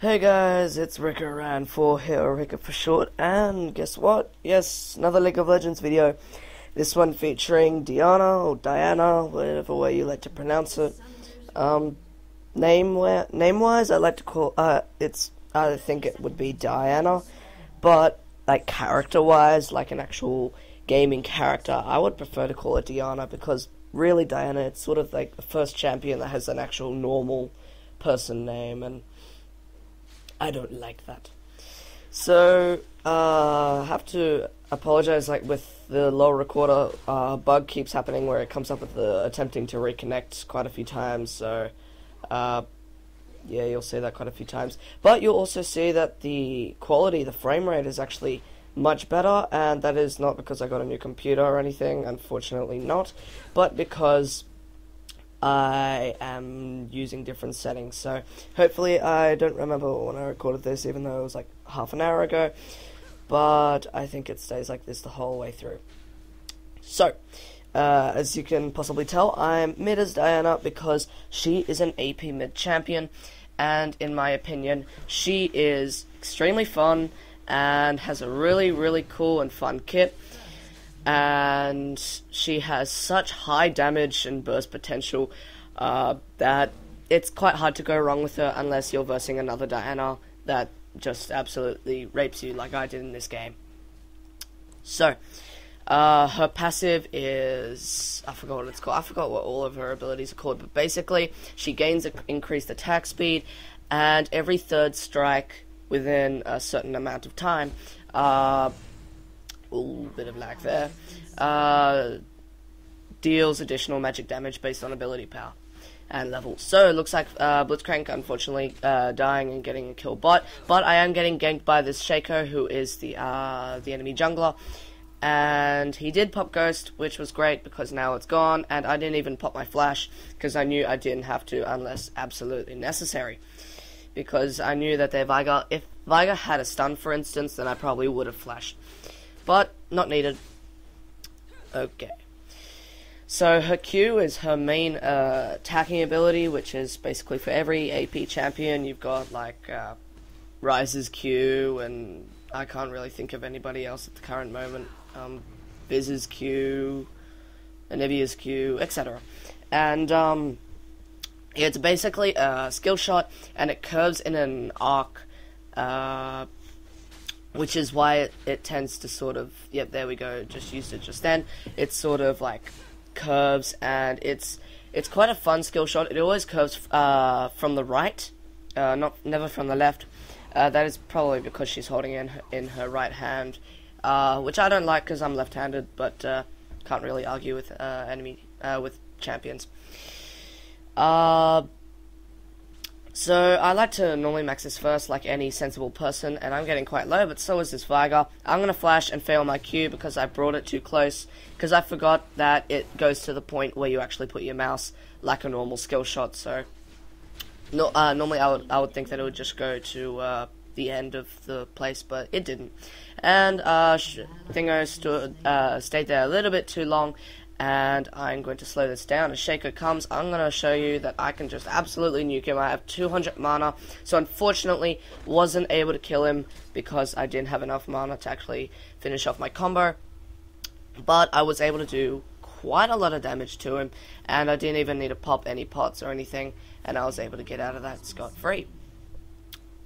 Hey guys, it's Rickaran4 here, or Ricka for short, and guess what? Yes, another League of Legends video. This one featuring Diana, or Diana, whatever way you like to pronounce it. Name-wise, I like to call, I think it would be Diana, but, like, character-wise, like an actual gaming character, I would prefer to call it Diana, because really Diana, it's sort of like the first champion that has an actual normal person name, and I don't like that. So, I have to apologize, like, with the low recorder, bug keeps happening where it comes up with the attempting to reconnect quite a few times, so, yeah, you'll see that quite a few times. But you'll also see that the quality, the frame rate is actually much better, and that is not because I got a new computer or anything, unfortunately not, but because I am using different settings. So hopefully, I don't remember when I recorded this, even though it was like half an hour ago, but I think it stays like this the whole way through. So, as you can possibly tell, I'm mid as Diana because she is an AP mid champion, and in my opinion, she is extremely fun and has a really cool and fun kit. And she has such high damage and burst potential that it's quite hard to go wrong with her unless you're versing another Diana that just absolutely rapes you like I did in this game. So, her passive is, I forgot what it's called, I forgot what all of her abilities are called, but basically she gains increased attack speed, and every third strike within a certain amount of time, ooh, bit of lag there, deals additional magic damage based on ability power and level. So it looks like Blitzcrank unfortunately dying and getting a kill bot, but I am getting ganked by this Shaco, who is the enemy jungler, and he did pop Ghost, which was great because now it's gone, and I didn't even pop my flash because I knew I didn't have to unless absolutely necessary, because I knew that their Veigar, if Veigar had a stun for instance, then I probably would have flashed. But not needed. Okay. So her Q is her main attacking ability, which is basically for every AP champion. You've got like Ryze's Q, and I can't really think of anybody else at the current moment. Biz's Q, Anivia's Q, etc. And it's basically a skill shot, and it curves in an arc. Which is why it tends to sort of, yep, there we go, just used it just then. It's sort of like curves, and it's quite a fun skill shot. It always curves from the right, never from the left. That is probably because she's holding in her right hand, which I don't like because I'm left-handed, but can't really argue with with champions. So I like to normally max this first like any sensible person, and I'm getting quite low, but so is this Veigar. I'm going to flash and fail my Q because I brought it too close, because I forgot that it goes to the point where you actually put your mouse like a normal skill shot. So no, normally I would think that it would just go to the end of the place, but it didn't. And Thingo stayed there a little bit too long, and I'm going to slow this down. As Shaco comes, I'm going to show you that I can just absolutely nuke him. I have 200 mana, so unfortunately wasn't able to kill him because I didn't have enough mana to actually finish off my combo. But I was able to do quite a lot of damage to him, and I didn't even need to pop any pots or anything, and I was able to get out of that scot-free.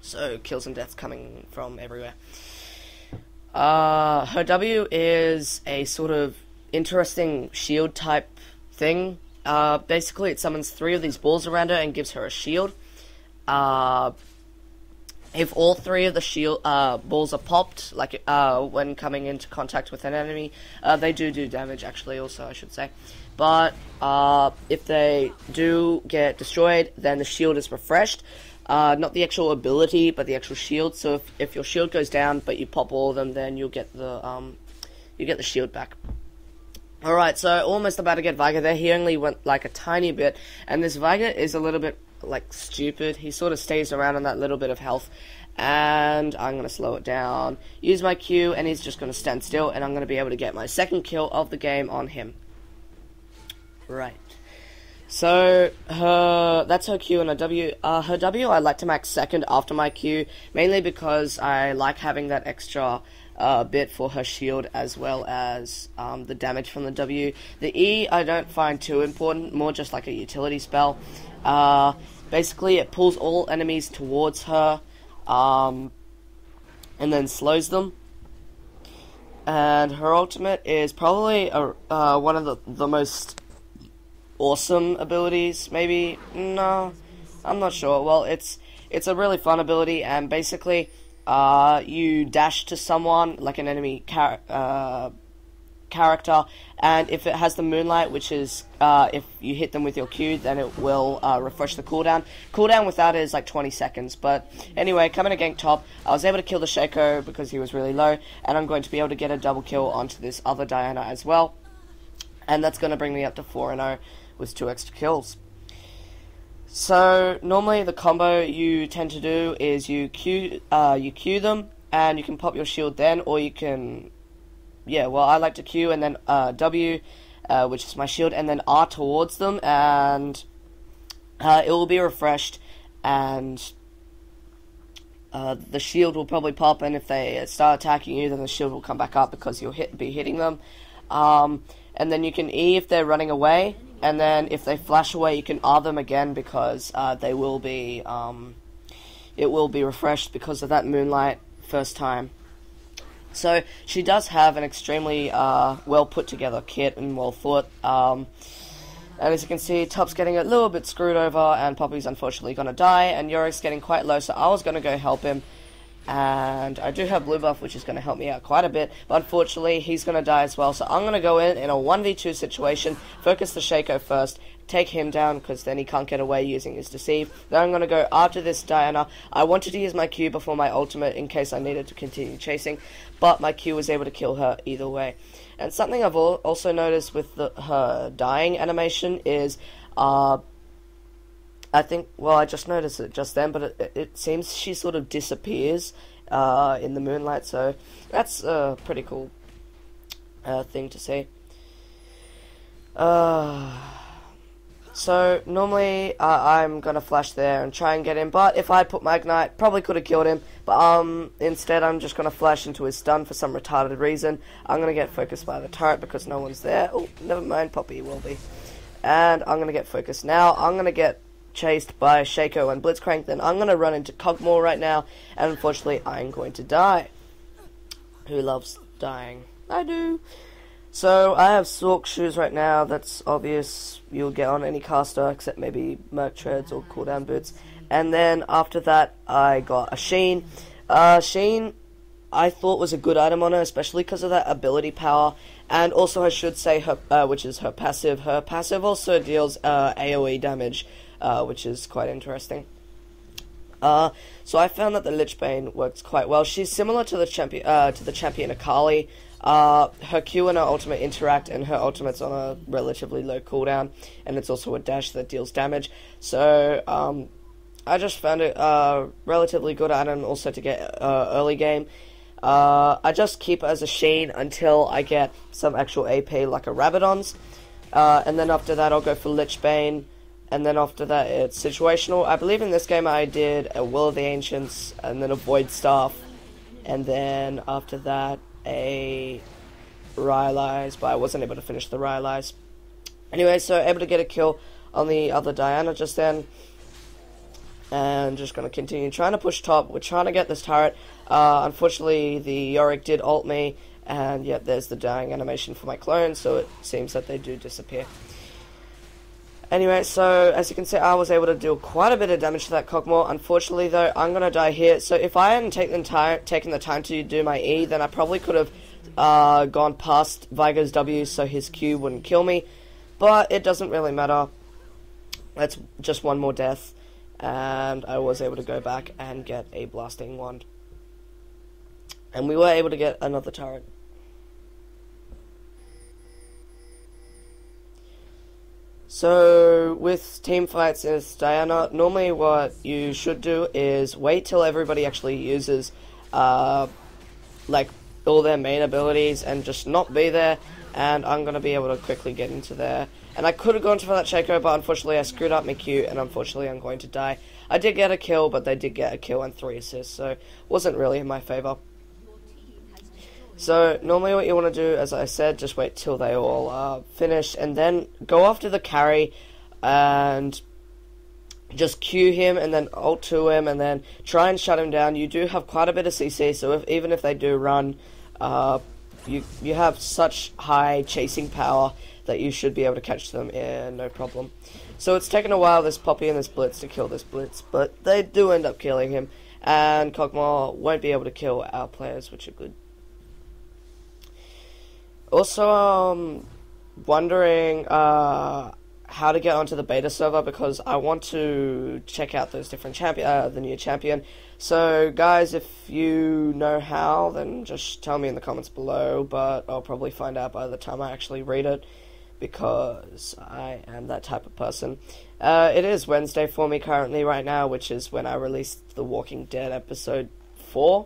So, kills and deaths coming from everywhere. Her W is a sort of interesting shield type thing. Basically it summons 3 of these balls around her and gives her a shield. If all 3 of the shield balls are popped, like when coming into contact with an enemy, they do damage actually also, I should say. But if they do get destroyed, then the shield is refreshed. Not the actual ability, but the actual shield. So if your shield goes down but you pop all of them, then you'll get the shield back. Alright, so almost about to get Veigar there. He only went like a tiny bit, and this Veigar is a little bit like stupid. He sort of stays around on that little bit of health, and I'm going to slow it down, use my Q, and he's just going to stand still, and I'm going to be able to get my second kill of the game on him. Right. So that's her Q and her W. Her W I like to max second after my Q, mainly because I like having that extra bit for her shield as well as the damage from the W. The E I don't find too important, more just like a utility spell. Basically, it pulls all enemies towards her, and then slows them. And her ultimate is probably one of the most awesome abilities, maybe? No, I'm not sure. Well, it's a really fun ability, and basically, you dash to someone, like an enemy character, and if it has the moonlight, which is, if you hit them with your Q, then it will refresh the cooldown. Cooldown without it is like 20 seconds, but anyway, coming to gank top, I was able to kill the Shaco because he was really low, and I'm going to be able to get a double kill onto this other Diana as well, and that's going to bring me up to 4-0 with 2 extra kills. So normally the combo you tend to do is you Q them, and you can pop your shield then, or you can, yeah, well, I like to Q and then W, which is my shield, and then R towards them, and it will be refreshed, and the shield will probably pop, and if they start attacking you, then the shield will come back up because you'll be hitting them. And then you can E if they're running away, and then if they flash away, you can R them again because they will be, it will be refreshed because of that moonlight first time. So she does have an extremely well put together kit and well thought. And as you can see, Top's getting a little bit screwed over, and Poppy's unfortunately going to die, and Yorik's getting quite low, so I was going to go help him. And I do have blue buff, which is going to help me out quite a bit, but unfortunately he's going to die as well, so I'm going to go in a 1v2 situation, focus the Shaco first, take him down because then he can't get away using his deceive. Then I'm going to go after this Diana. I wanted to use my Q before my ultimate in case I needed to continue chasing, but my Q was able to kill her either way. And something I've also noticed with her dying animation is, I think, well, I just noticed it just then, but it seems she sort of disappears in the moonlight, so that's a pretty cool thing to see. So normally I'm gonna flash there and try and get him, but if I put my ignite, probably could have killed him, but instead I'm just gonna flash into his stun for some retarded reason. I'm gonna get focused by the turret because no one's there. Oh, never mind, Poppy will be. And I'm gonna get focused now. I'm gonna get chased by Shaco and Blitzcrank, then I'm going to run into Cogmore right now, and unfortunately I'm going to die. Who loves dying? I do. So I have Sork shoes right now, that's obvious, you'll get on any caster except maybe Merc Treads or cooldown boots. And then after that I got a Sheen. Sheen I thought was a good item on her, especially because of that ability power, and also I should say her, which is her passive. Her passive also deals AoE damage, which is quite interesting. So I found that the Lich Bane works quite well. She's similar to the champion Akali. Her Q and her ultimate interact, and her ultimate's on a relatively low cooldown, and it's also a dash that deals damage. So I just found it relatively good item also to get early game. I just keep it as a Sheen until I get some actual AP like a Rabadon's, and then after that I'll go for Lich Bane. And then after that, it's situational. I believe in this game I did a Will of the Ancients, and then a Void Staff, and then after that, a Rylai's, but I wasn't able to finish the Rylai's. Anyway, so able to get a kill on the other Diana just then, and just going to continue trying to push top. We're trying to get this turret. Unfortunately, the Yorick did ult me, and yep, there's the dying animation for my clone, so it seems that they do disappear. Anyway, so as you can see, I was able to deal quite a bit of damage to that Cogmore. Unfortunately, though, I'm going to die here. So if I hadn't taken the time to do my E, then I probably could have gone past Vigo's W so his Q wouldn't kill me. But it doesn't really matter. That's just one more death. And I was able to go back and get a Blasting Wand. And we were able to get another turret. So, with team fights as Diana, normally what you should do is wait till everybody actually uses, like, all their main abilities and just not be there, and I'm going to be able to quickly get into there. And I could have gone for that Shaco, but unfortunately I screwed up my Q, and unfortunately I'm going to die. I did get a kill, but they did get a kill and 3 assists, so it wasn't really in my favour. So normally what you want to do, as I said, just wait till they all finish, and then go after the carry, and just Q him, and then ult to him, and then try and shut him down. You do have quite a bit of CC, so even if they do run, you have such high chasing power that you should be able to catch them no problem. So it's taken a while, this Poppy and this Blitz, to kill this Blitz, but they do end up killing him, and Kog'Maw won't be able to kill our players, which are good. Also, wondering how to get onto the beta server, because I want to check out those different the new champion. So guys, if you know how, then just tell me in the comments below, but I'll probably find out by the time I actually read it, because I am that type of person. It is Wednesday for me currently right now, which is when I released The Walking Dead episode 4.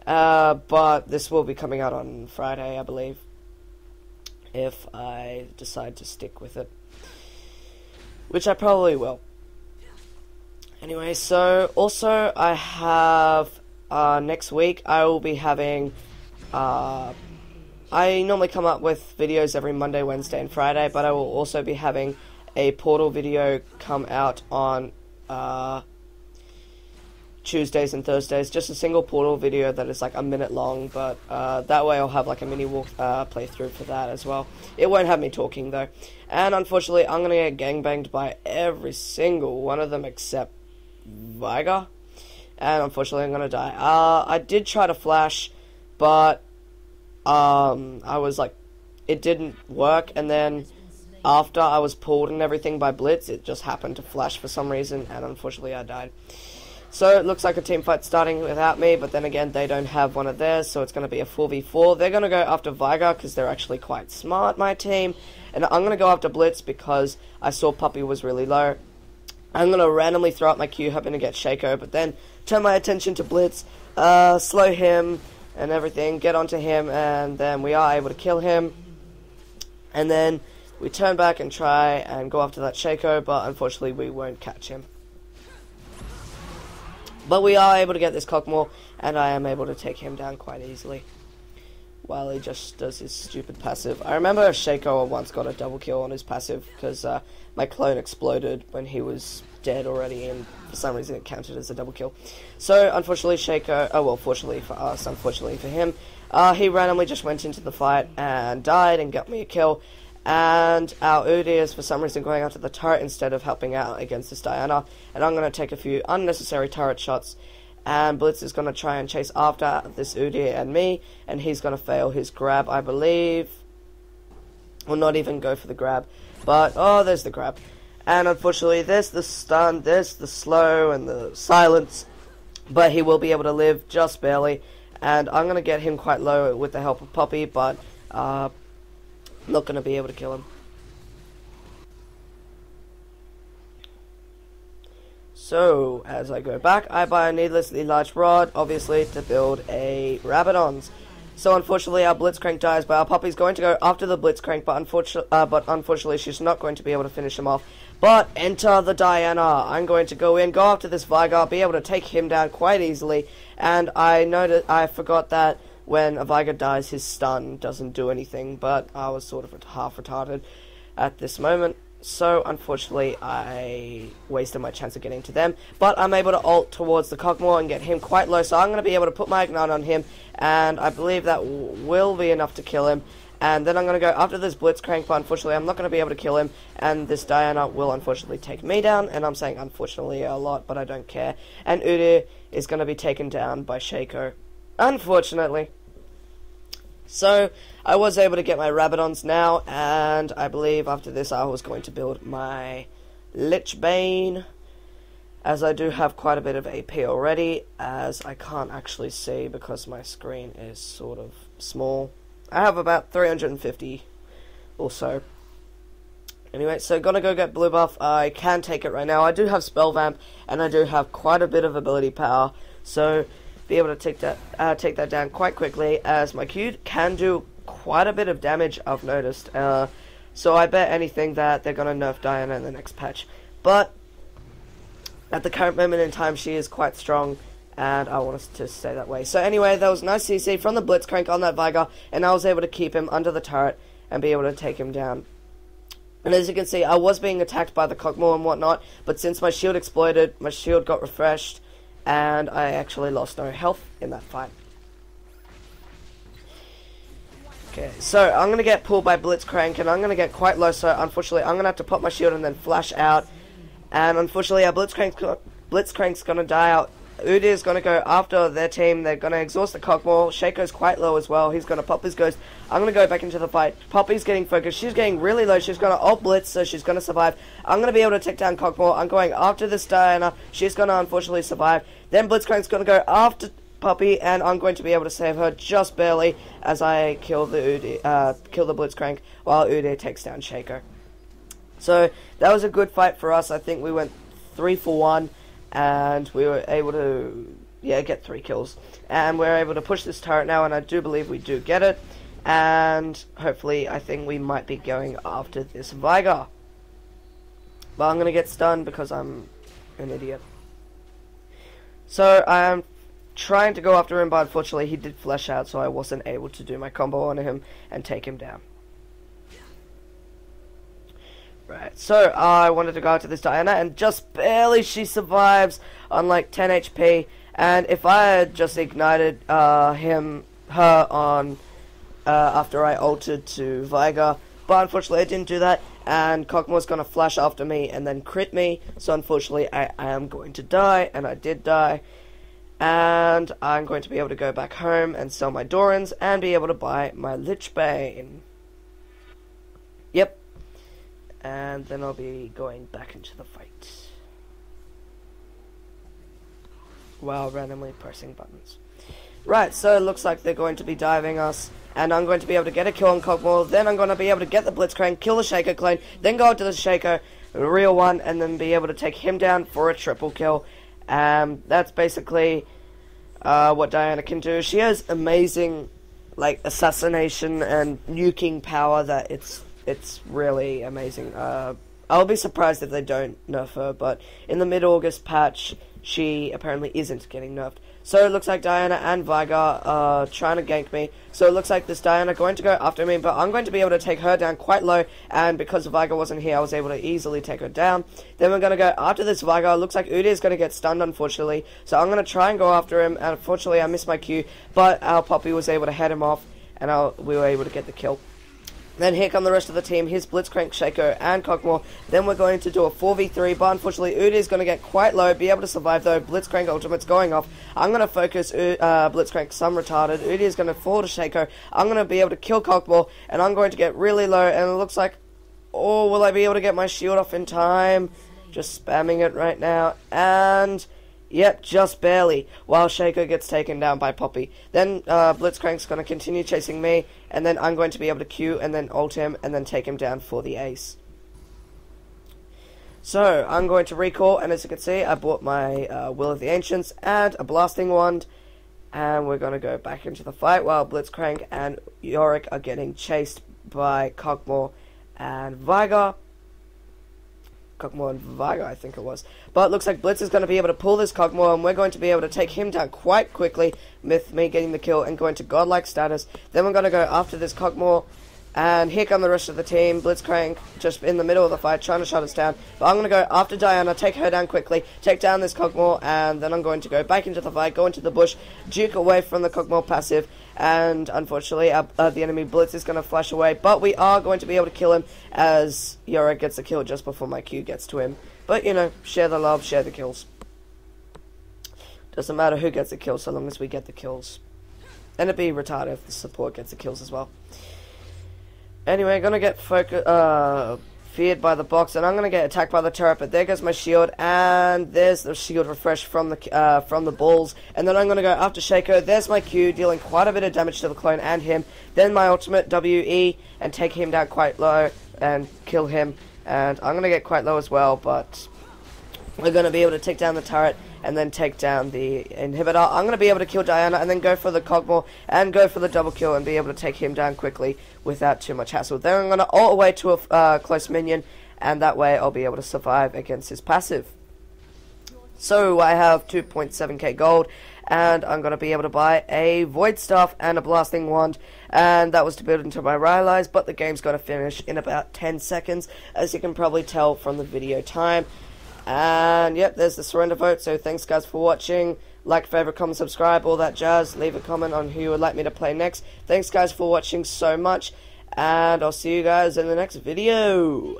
But this will be coming out on Friday, I believe, if I decide to stick with it, which I probably will. Anyway, so also I have next week I will be having I normally come up with videos every Monday, Wednesday and Friday, but I will also be having a Portal video come out on Tuesdays and Thursdays, just a single Portal video that is like a minute long, but that way I'll have like a mini walk playthrough for that as well. It won't have me talking though, and unfortunately I'm gonna get gangbanged by every single one of them except Veigar, and unfortunately I'm gonna die. I did try to flash, but I was like, it didn't work, and then after I was pulled and everything by Blitz, it just happened to flash for some reason, and unfortunately I died. So it looks like a team fight starting without me, but then again, they don't have one of theirs, so it's going to be a 4v4. They're going to go after Veigar because they're actually quite smart, my team. And I'm going to go after Blitz because I saw Puppy was really low. I'm going to randomly throw out my Q, hoping to get Shaco, but then turn my attention to Blitz, slow him and everything, get onto him, and then we are able to kill him. And then we turn back and try and go after that Shaco, but unfortunately we won't catch him. But we are able to get this Kog'Maw, and I am able to take him down quite easily, while he just does his stupid passive. I remember Shaco once got a double kill on his passive, because my clone exploded when he was dead already, and for some reason it counted as a double kill. So, unfortunately Shaco, oh well, fortunately for us, unfortunately for him, he randomly just went into the fight and died and got me a kill. And our Udyr is for some reason going after the turret instead of helping out against this Diana. And I'm going to take a few unnecessary turret shots. And Blitz is going to try and chase after this Udyr and me. And he's going to fail his grab, I believe. Or not even go for the grab. But, oh, there's the grab. And unfortunately, there's the stun, there's the slow and the silence. But he will be able to live just barely. And I'm going to get him quite low with the help of Poppy. But, not going to be able to kill him. So, as I go back, I buy a needlessly large rod, obviously, to build a Rabadon's. So, unfortunately, our Blitzcrank dies, but our Poppy's going to go after the Blitzcrank, but unfortunately, she's not going to be able to finish him off. But, enter the Diana. I'm going to go in, go after this Veigar, be able to take him down quite easily, and I forgot that when a Veigar dies, his stun doesn't do anything, but I was sort of half retarded at this moment. So, unfortunately, I wasted my chance of getting to them. But I'm able to ult towards the Kog'Maw and get him quite low, so I'm going to be able to put my Ignite on him, and I believe that will be enough to kill him. And then I'm going to go after this Blitzcrank, but unfortunately I'm not going to be able to kill him, and this Diana will unfortunately take me down, and I'm saying unfortunately a lot, but I don't care. And Udyr is going to be taken down by Shaco, unfortunately. So, I was able to get my Rabadons now, and I believe after this I was going to build my Lich Bane, as I do have quite a bit of AP already, as I can't actually see because my screen is sort of small. I have about 350 or so. Anyway, so gonna go get blue buff. I can take it right now. I do have Spell Vamp, and I do have quite a bit of ability power, so be able to take that down quite quickly, as my Q can do quite a bit of damage, I've noticed. So I bet anything that they're going to nerf Diana in the next patch. But at the current moment in time, she is quite strong, and I want us to stay that way. So anyway, that was nice CC from the Blitzcrank on that Vigar, and I was able to keep him under the turret and be able to take him down. And as you can see, I was being attacked by the Cockmore and whatnot, but since my shield exploded, my shield got refreshed, and I actually lost no health in that fight. Okay, so I'm going to get pulled by Blitzcrank, and I'm going to get quite low, so unfortunately I'm going to have to pop my shield and then flash out. And unfortunately our Blitzcrank's going to die out. Udyr is going to go after their team. They're going to exhaust the Cockmore. Shaco's quite low as well. He's going to pop his ghost. I'm going to go back into the fight. Poppy's getting focused. She's getting really low. She's going to ult Blitz, so she's going to survive. I'm going to be able to take down Cockmore. I'm going after this Diana. She's going to unfortunately survive. Then Blitzcrank's going to go after Poppy, and I'm going to be able to save her just barely as I kill the Blitzcrank while Udyr takes down Shaco. So that was a good fight for us. I think we went 3 for 1. And we were able to, get 3 kills. And we're able to push this turret now, and I do believe we do get it. And hopefully, I think we might be going after this Vigar. But I'm going to get stunned because I'm an idiot. So, I'm trying to go after him, but unfortunately, he did flash out, so I wasn't able to do my combo on him and take him down. Right, so I wanted to go after this Diana, and just barely she survives on like 10 HP. And if I had just ignited her on after I ulted to Vigar, but unfortunately I didn't do that, and Cockmore's gonna flash after me and then crit me. So unfortunately I am going to die, and I did die. And I'm going to be able to go back home and sell my Dorans and be able to buy my Lichbane. Yep. And then I'll be going back into the fight while randomly pressing buttons. Right, so it looks like they're going to be diving us, and I'm going to be able to get a kill on Cockmore. Then I'm going to be able to get the Blitzcrank, kill the Shaco clone, then go into the Shaco, the real one, and then be able to take him down for a triple kill. That's basically what Diana can do. She has amazing assassination and nuking power that it's really amazing. I'll be surprised if they don't nerf her, but in the mid-August patch, she apparently isn't getting nerfed. So it looks like Diana and Vigar are trying to gank me. So it looks like this Diana going to go after me, but I'm going to be able to take her down quite low, and because Vigar wasn't here, I was able to easily take her down. Then we're going to go after this Vigar. It looks like Udyr is going to get stunned, unfortunately. So I'm going to try and go after him, and unfortunately I missed my Q, but our Poppy was able to head him off, and we were able to get the kill. Then here come the rest of the team. Here's Blitzcrank, Shaco, and Cockmore. Then we're going to do a 4v3, but unfortunately Udyr is going to get quite low, be able to survive though. Blitzcrank ultimate's going off. I'm going to focus Blitzcrank, some retarded. Udyr is going to fall to Shaco. I'm going to be able to kill Cockmore, and I'm going to get really low, and it looks like, oh, will I be able to get my shield off in time? Just spamming it right now, and yep, just barely, while Shaco gets taken down by Poppy. Then Blitzcrank's going to continue chasing me, and then I'm going to be able to Q and then ult him and then take him down for the ace. So, I'm going to recall, and as you can see, I bought my Will of the Ancients and a Blasting Wand, and we're going to go back into the fight while Blitzcrank and Yorick are getting chased by Cockmore and Vigar. Cockmore and Vigar, I think it was. But it looks like Blitz is going to be able to pull this Cockmore, and we're going to be able to take him down quite quickly with me getting the kill and going to godlike status. Then we're going to go after this Cockmore, and here come the rest of the team. Blitzcrank just in the middle of the fight trying to shut us down. But I'm going to go after Diana, take her down quickly, take down this Cockmore, and then I'm going to go back into the fight, go into the bush, juke away from the Cockmore passive. And unfortunately, the enemy Blitz is going to flash away. But we are going to be able to kill him as Yorick gets the kill just before my Q gets to him. But, you know, share the love, share the kills. Doesn't matter who gets the kills so long as we get the kills. And it'd be retarded if the support gets the kills as well. Anyway, gonna get feared by the box, and I'm gonna get attacked by the turret. But there goes my shield, and there's the shield refresh from the balls. And then I'm gonna go after Shaco. There's my Q, dealing quite a bit of damage to the clone and him. Then my ultimate WE and take him down quite low and kill him. And I'm gonna get quite low as well, but we're gonna be able to take down the turret and then take down the inhibitor, I'm going to be able to kill Diana and then go for the Cogmore and go for the double kill and be able to take him down quickly without too much hassle. Then I'm going to ult away to a close minion, and that way I'll be able to survive against his passive. So I have 2.7k gold, and I'm going to be able to buy a Void Staff and a Blasting Wand, and that was to build into my Rylai's, but the game's going to finish in about 10 seconds, as you can probably tell from the video time. And yep, there's the surrender vote, so thanks guys for watching. Like, favorite, comment, subscribe, all that jazz. Leave a comment on who you would like me to play next. Thanks guys for watching so much, and I'll see you guys in the next video.